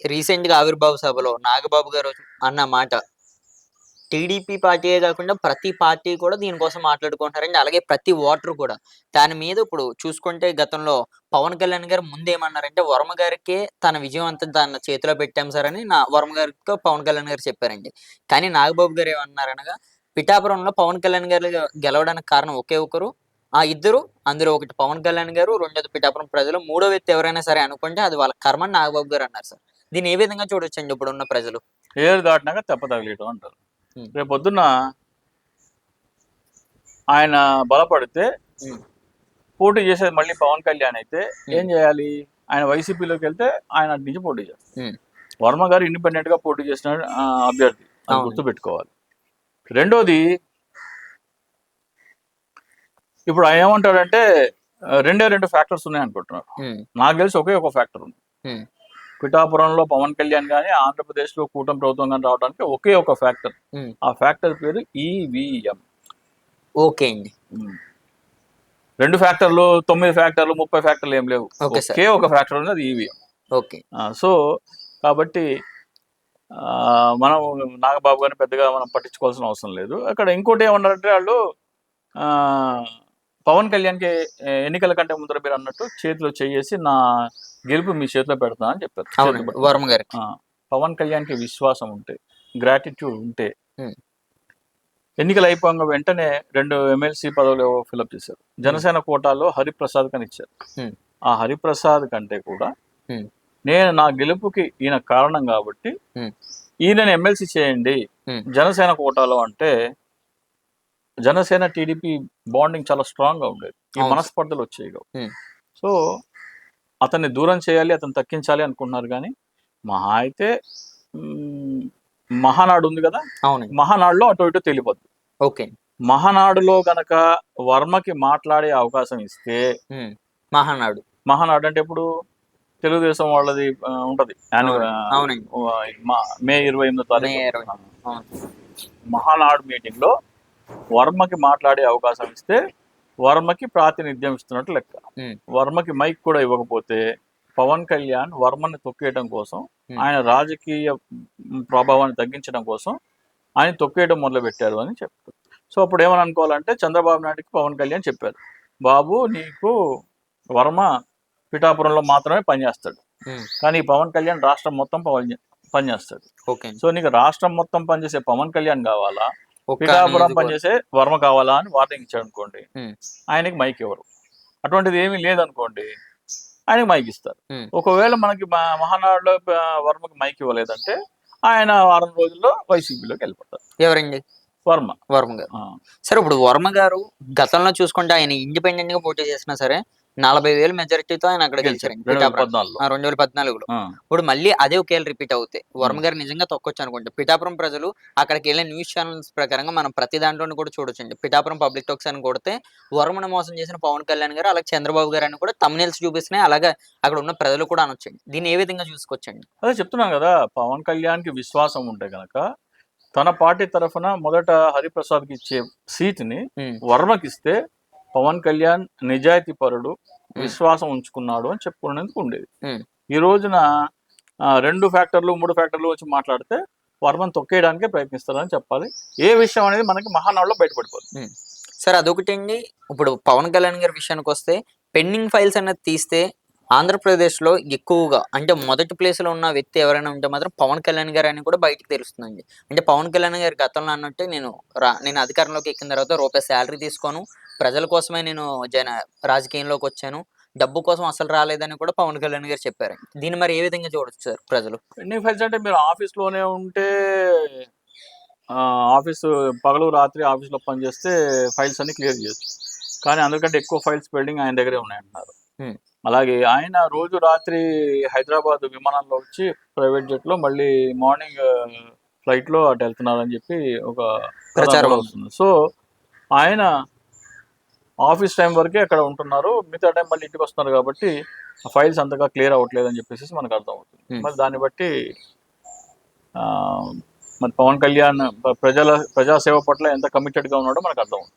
రీసెంట్‌గా ఆవిర్భావ సభలో నాగబాబు గారు అన్న మాట టీడీపీ పార్టీయే గాకుండా ప్రతి పార్టీ కూడా దీనికోసం మాట్లాడుకుంటున్నారండి. అలాగే ప్రతి ఓటరు కూడా. దాని మీద ఇప్పుడు చూసుకుంటే గతంలో పవన్ కళ్యాణ్ గారు ముందేమన్నారంటే, వర్మ గారికే తన విజయం అంతా తన చేతిలో పెట్టాం సార్ అని వర్మ గారితో పవన్ కళ్యాణ్ గారు చెప్పారండి. కానీ నాగబాబు గారు ఏమన్నారనగా, పిఠాపురంలో పవన్ కళ్యాణ్ గారు గెలవడానికి కారణం ఒకే ఒకరు. ఆ ఇద్దరు అందులో ఒకటి పవన్ కళ్యాణ్ గారు, రెండోది పిఠాపురం ప్రజలు, మూడో వ్యక్తి ఎవరైనా సరే అనుకుంటే అది వాళ్ళ కర్మ అని నాగబాబు గారు అన్నారు సార్. దీన్ని ఏ విధంగా చూడొచ్చండి ఇప్పుడున్న ప్రజలు? ఏరు దాటినాక తెప్ప తగిలేయటం అంటారు. హ్మ్. రేపొద్దున్న ఆయన బలపడితే హ్మ్. పోటీ చేసేది మళ్ళీ పవన్ కళ్యాణ్ అయితే ఏం హ్మ్. చేయాలి? ఆయన వైసీపీలోకి వెళ్తే ఆయన అటు నుంచి పోటీ చేస్తారు. హ్మ్. వర్మ గారు ఇండిపెండెంట్ గా పోటీ చేసిన అభ్యర్థి, అది అవునండి. గుర్తుపెట్టుకోవాలి. రెండోది, ఇప్పుడు ఆయన ఏమంటాడంటే రెండే రెండు ఫ్యాక్టర్స్ ఉన్నాయి అనుకుంటున్నారు. హ్మ్. నాకు తెలిసి ఒకే ఒక ఫ్యాక్టర్ ఉంది. హ్మ్. పిఠాపురంలో పవన్ కళ్యాణ్ కానీ, ఆంధ్రప్రదేశ్లో కూటమి ప్రభుత్వం కానీ రావడానికి ఒకే ఒక ఫ్యాక్టర్. హ్మ్. ఆ ఫ్యాక్టర్ పేరు ఈవీఎం. ఓకే అండి. 2 ఫ్యాక్టర్లు, 9 ఫ్యాక్టర్లు, 30 ఫ్యాక్టర్లు ఏం లేవు. Okay sir. ఒకే ఒక ఫ్యాక్టర్ ఉంది, అది ఈవీఎం. ఓకే. సో కాబట్టి మనం నాగబాబు గారిని పెద్దగా మనం పట్టించుకోవాల్సిన అవసరం లేదు. అక్కడ ఇంకోటి ఏమన్నారంటే వాళ్ళు పవన్ కళ్యాణ్కి ఎన్నికల కంటే ముందర మీరు అన్నట్టు చేతిలో చేసి నా గెలుపు మీ చేతిలో పెడతా అని చెప్పారు. చేతిలో అవునండి. వర్మ గారికి. పవన్ కళ్యాణ్కి విశ్వాసం ఉంటే, గ్రాటిట్యూడ్ ఉంటే, హ్మ్. ఎన్నికలు అయిపోయిన వెంటనే 2 ఎమ్మెల్సీ పదవులు ఫిలప్ చేశారు. జనసేన కోటాలో హరిప్రసాద్ కని ఇచ్చారు. హ్మ్. ఆ హరిప్రసాద్ కంటే కూడా హ్మ్. నేను నా గెలుపుకి ఈయన కారణం కాబట్టి హ్మ్. ఈయనని ఎమ్మెల్సీ చేయండి హ్మ్. జనసేన కోటాలో అంటే, జనసేన టీడీపీ బాండింగ్ చాలా స్ట్రాంగ్ గా ఉండేది. ఈ అవును సార్. మనస్పర్ధలు వచ్చేవి కావు. హ్మ్. సో అతన్ని దూరం చేయాలి, అతను తగ్గించాలి అనుకుంటున్నారు. కానీ మహా అయితే మహానాడు ఉంది కదా, అవునండి. మహానాడులో అటు ఇటు తెలియపోద్ది. ఓకే. మహానాడులో గనక వర్మకి మాట్లాడే అవకాశం ఇస్తే, హ్మ్. మహానాడు. మహానాడు అంటే ఇప్పుడు తెలుగుదేశం వాళ్ళది ఉంటది అవునండి. అవునండి. మే 28వ మే తారీఖు 20. అవును. మహానాడు మీటింగ్ లో వర్మకి మాట్లాడే అవకాశం ఇస్తే వర్మకి ప్రాతినిధ్యం ఇస్తున్నట్టు లెక్క. హ్మ్. వర్మకి మైక్ కూడా ఇవ్వకపోతే పవన్ కళ్యాణ్ వర్మని తొక్కేయడం కోసం, హ్మ్. ఆయన రాజకీయ ప్రభావాన్ని తగ్గించడం కోసం ఆయన తొక్కేయడం మొదలు పెట్టారు అని చెప్తారు. సో అప్పుడు ఏమని అనుకోవాలంటే, చంద్రబాబు నాయుడుకి పవన్ కళ్యాణ్ చెప్పారు, బాబు నీకు వర్మ పిఠాపురంలో మాత్రమే పనిచేస్తాడు, హ్మ్. కానీ పవన్ కళ్యాణ్ రాష్ట్రం మొత్తం పనిచేస్తాడు. ఓకే అండి. సో నీకు రాష్ట్రం మొత్తం పనిచేసే పవన్ కళ్యాణ్ కావాలా, ఒక్క పిఠాపురం నియోజకవర్గం. పనిచేసే వర్మ కావాలా అని వార్నింగ్ ఇచ్చాడు అనుకోండి, హ్మ్. ఆయనకి మైక్ ఇవ్వరు. అటువంటిది ఏమీ లేదనుకోండి, ఆయనకి మైక్ ఇస్తారు. హ్మ్. ఒకవేళ మనకి మహానాడులో వర్మకి మైక్ ఇవ్వలేదంటే ఆయన వారం రోజుల్లో వైసీపీలోకి వెళ్ళిపోతారు. ఎవరండి? వర్మ. వర్మ గారు. సరే ఇప్పుడు వర్మ గారు గతంలో చూసుకుంటే ఆయన ఇండిపెండెంట్‌గా పోటీ చేసినా సరే 40,000 మెజారిటీతో ఆయన అక్కడ గెలిచారు గెలిచారండి పిఠాపురం. 2014లో. 2014లో. ఇప్పుడు మళ్ళీ అదే ఒకేళ రిపీట్ అవుతే వర్మ గారు నిజంగా తొక్కొచ్చు అనుకుంటే పిఠాపురం ప్రజలు అక్కడికెళ్ళే న్యూస్ ఛానెల్స్ ప్రకారంగా మనం ప్రతి దాంట్లోను కూడా చూడొచ్చండి. పిఠాపురం పబ్లిక్ టాక్స్ అని కొడితే వర్మను మోసం చేసిన పవన్ కళ్యాణ్ గారు, అలాగే చంద్రబాబు గారు అని కూడా థంబ్‌నెయిల్స్ చూపిస్తున్నాయి. అలాగే అక్కడ ఉన్న ప్రజలు కూడా అనొచ్చండి. దీన్ని ఏ విధంగా చూసుకోవచ్చండి? అదే చెప్తున్నాం కదా, పవన్ కళ్యాణ్కి విశ్వాసం ఉంటే గనక తన పార్టీ తరఫున మొదట హరిప్రసాద్కి ఇచ్చే సీట్ని హ్మ్. వర్మకిస్తే పవన్ కళ్యాణ్ నిజాయితీ పరుడు, హ్మ్. విశ్వాసం ఉంచుకున్నాడు అని చెప్పుకునేందుకు ఉండేది. హ్మ్. ఈ రోజున 2 ఫ్యాక్టర్లు 3 ఫ్యాక్టర్లు వచ్చి మాట్లాడితే వర్మను తొక్కేయడానికే ప్రయత్నిస్తారని చెప్పాలి. ఏ విషయం అనేది మనకి మహానాడులో బయటపడిపోతుంది. హ్మ్. సరే అదొకటండి. ఇప్పుడు పవన్ కళ్యాణ్ గారి విషయానికొస్తే పెండింగ్ ఫైల్స్ అనేది తీస్తే ఆంధ్రప్రదేశ్‌లో ఎక్కువగా అంటే మొదటి ప్లేస్‌లో ఉన్న వ్యక్తి ఎవరైనా ఉంటే మాత్రం పవన్ కళ్యాణ్ గారని కూడా బయటికి తెలుస్తుందండి. అంటే పవన్ కళ్యాణ్ గారు గతంలో అన్నట్టే నేను అధికారంలోకి ఎక్కిన తర్వాత రూపాయి సాలరీ తీసుకోను. ప్రజల కోసమే నేను రాజకీయంలోకొచ్చాను. డబ్బు కోసం అసలు రాలేదని కూడా పవన్ కళ్యాణ్ గారు చెప్పారండి. దీన్ని మరి ఏ విధంగా చూడొచ్చు సార్ ప్రజలు? పెండింగ్ ఫైల్స్ అంటే మీరు ఆఫీస్‌లోనే ఉంటే ఆఫీసు పగలు రాత్రి ఆఫీస్‌లో పనిచేస్తే ఫైల్స్ అన్నీ క్లియర్ చేయొచ్చు. కానీ అందుకంటే ఎక్కువ ఫైల్స్ పెండింగ్ ఆయన దగ్గరే ఉన్నాయంటున్నారు. హ్మ్. అలాగే ఆయన రోజు రాత్రి హైదరాబాద్ విమానంలో వచ్చి ప్రైవేట్ జెట్‌లో మళ్ళీ మార్నింగ్ ఫ్లైట్‌లో అటు వెళ్తున్నారని చెప్పి ఒక కథ ప్రచారం కూడా ఉంది. వస్తుంది. సో ఆయన ఆఫీస్ టైం వరకే అక్కడ ఉంటున్నారు. మిగతా టైం మళ్ళీ ఇంటికి వస్తున్నారు కాబట్టి ఆ ఫైల్స్ అంతగా క్లియర్ అవ్వట్లేదు అని చెప్పేసి మనకు అర్థమవుతుంది. హ్మ్. మరి దాన్ని బట్టి మరి పవన్ కళ్యాణ్ ప్రజాసేవ పట్ల ఎంత కమిటెడ్‌గా ఉన్నాడో మనకు అర్థమవుతుంది.